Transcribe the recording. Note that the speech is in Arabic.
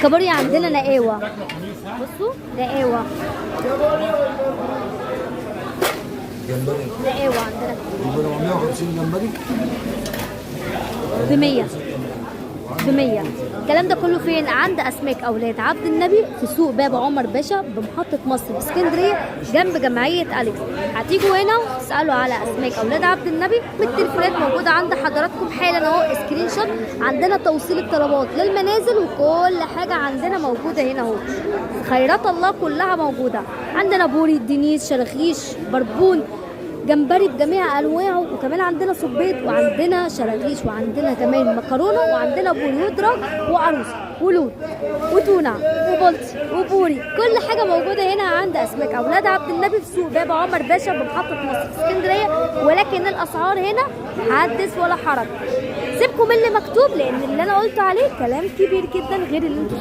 كابوريا عندنا نقاوة، بصوا نقاوة. جمبري نقاوة عندنا ب 450 جمبري ب100 ب100. الكلام ده كله فين؟ عند اسماك اولاد عبد النبي في سوق باب عمر باشا بمحطة مصر في اسكندرية جنب جمعية أليكس. هتيجوا هنا تسألوا على اسماك اولاد عبد النبي، بالتليفونات موجودة عند حضراتكم حالا اهو، سكرين شوت. عندنا توصيل الطلبات للمنازل وكل حاجة عندنا موجودة هنا اهو. خيرات الله كلها موجودة عندنا، بوري، دينيس، شراخيش، بربون، جمبري بجميع انواعه، وكمان عندنا صبيط وعندنا شراغيش وعندنا كمان مكرونه وعندنا بوري ودراج وعروس ولود وتونه وبلطي وبوري. كل حاجه موجوده هنا عند اسماك اولاد عبد النبي في سوق باب عمر باشا بمحطه مصر في اسكندريه. ولكن الاسعار هنا حدث ولا حرج. سيبكم من اللي مكتوب لان اللي انا قلت عليه كلام كبير جدا غير اللي انتوا شايفينه.